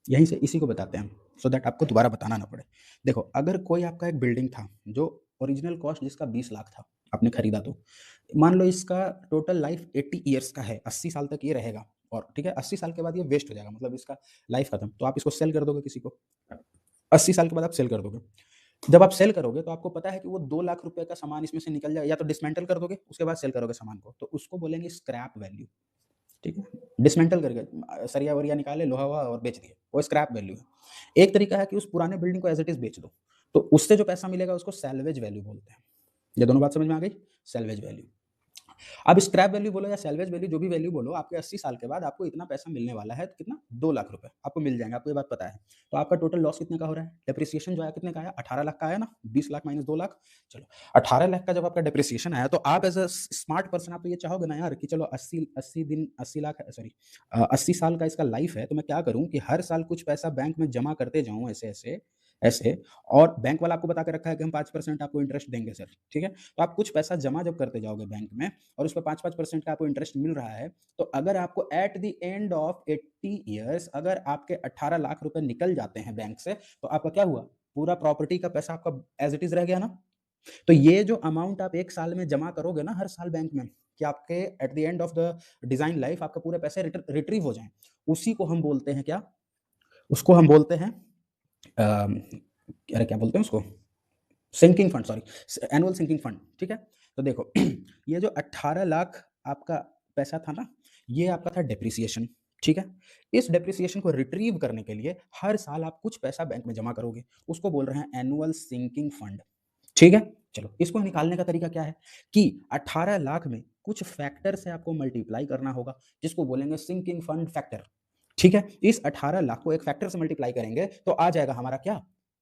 यहीं से इसी को बताते हैं हम, सो दैट आपको दोबारा बताना ना पड़े। देखो, अगर कोई आपका एक बिल्डिंग था, जो ओरिजिनल कॉस्ट जिसका 20 लाख था, आपने खरीदा तो, मान लो इसका टोटल लाइफ 80 ईयर्स का है, 80 साल तक ये रहेगा और ठीक है, 80 साल के बाद ये वेस्ट हो जाएगा, मतलब इसका लाइफ खत्म, तो आप इसको सेल कर दोगे किसी को। 80 साल के बाद आप सेल कर दोगे। जब आप सेल करोगे तो आपको पता है कि वो 2 लाख रुपए का सामान इसमें से निकल जाए, या तो डिसमेंटल कर दोगे, उसके बाद सेल करोगे सामान को, तो उसको बोलेंगे स्क्रैप वैल्यू। ठीक है? डिसमेंटल करके सरिया-वरिया निकाले, लोहा-वोहा और बेच दिए, वो स्क्रैप वैल्यू है। एक तरीका है कि उस पुराने बिल्डिंग को एज़ इट इज़ बेच दो, तो उससे जो पैसा मिलेगा उसको सैल्वेज वैल्यू बोलते हैं। ये दोनों बात समझ में आ गई? Salvage value. अब स्क्रैप वैल्यू बोलो या सैल्वेज वैल्यू, जो भी वैल्यू बोलो, आपके 80 साल के बाद आपको इतना पैसा मिलने वाला है, कितना? 2 लाख रुपए आपको मिल जाएँगे, आपको ये बात पता है। तो आपका टोटल लॉस कितने का हो रहा है? डेप्रिसिएशन जो आया कितने का आया? 18 लाख का आया ना? 20 लाख माइनस 2 लाख, चलो 18 लाख का जब आपका डेप्रिसिएशन आया, तो आप एज़ अ स्मार्ट पर्सन आप तो ये चाहोगे ना यार कि चलो 80 दिन 80 लाख सॉरी 80 साल का इसका लाइफ है, तो मैं क्या करूँ कि हर साल कुछ पैसा बैंक में जमा करते जाऊँ ऐसे-ऐसे, ऐसे, और बैंक वाला आपको बता के रखा है कि हम 5% आपको इंटरेस्ट देंगे सर, ठीक है? तो आप कुछ पैसा जमा जब करते जाओगे बैंक में और उसपे 5-5% का आपको इंटरेस्ट मिल रहा है, तो अगर आपको at the end of 80 years अगर आपके 18 लाख रुपए निकल जाते हैं बैंक से, तो आपका क्या हुआ? पूरा प्रॉपर्टी का पैसा आपका एज़ इट इज़ रह गया ना? तो ये जो अमाउंट आप 1 साल में जमा करोगे ना हर साल बैंक में, कि आपके at the end of the design life आपका पूरे पैसे रिट्रीव हो जाएँ, उसी को हम बोलते हैं क्या? उसको हम बोलते हैं अरे क्या बोलते हैं उसको? Sinking fund, sorry, annual sinking fund, ठीक है? तो देखो ये जो 18 लाख आपका पैसा था ना, ये आपका था डेप्रिसिएशन, ठीक है? इस डेप्रिसिएशन को रिट्रीव करने के लिए हर साल आप कुछ पैसा बैंक में जमा करोगे, उसको बोल रहे हैं एनुअल सिंकिंग फंड, ठीक है? चलो, इसको निकालने का तरीका क्या है कि 18 लाख में कुछ फैक्टर से आपको मल्टीप्लाई करना होगा, जिसको बोलेंगे सिंकिंग फंड फैक्टर, ठीक है? इस 18 लाख को एक फैक्टर से मल्टीप्लाई करेंगे, तो आ जाएगा हमारा क्या?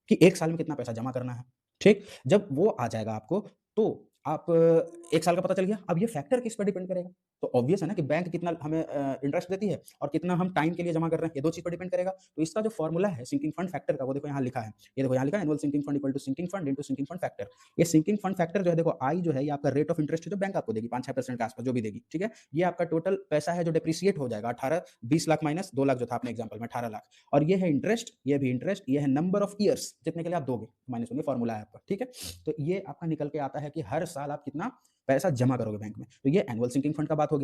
कि 1 साल में कितना पैसा जमा करना है, ठीक? जब वो आ जाएगा आपको, तो आप 1 साल का पता चल गया। अब ये फैक्टर किस पे डिपेंड करेगा? तो ऑब्वियस है ना कि बैंक कितना हमें इंटरेस्ट देती है और कितना हम टाइम के लिए जमा कर रहे हैं, ये 2 चीज़ पे डिपेंड करेगा। तो इसका जो फ़ॉर्मूला है सिंकिंग फंड फैक्टर का, वो देखो यहाँ लिखा है। ये देखो यहाँ लिखा है annual sinking fund equal to sinking fund into sinking fund factor. ये सिंकिंग फंड फैक्टर जो है, देखो आई जो है, ये आपका रेट ऑफ इंटरेस्ट है जो बैंक आपको देगी 5-6% के आस-पास जो भी देगी, ठीक है? ये आपका टोटल पैसा है जो डेप्रिसिएट हो जाएगा, 18 20 लाख माइनस 2 लाख जो था अपने एग्जांपल में 18 लाख, और ये है इंटरेस्ट, ये भी इंटरेस्ट, ये है नंबर ऑफ ईयर्स जितने के लिए आप दोगे, माइनस होंगे, फॉर्मूला है आपका, ठीक है? तो ये आपका निकल के आता है कि हर साल आप कितना पैसा जमा करोगे बैंक में। तो ये एनुअल सिंकिंग फंड का बात हो गया।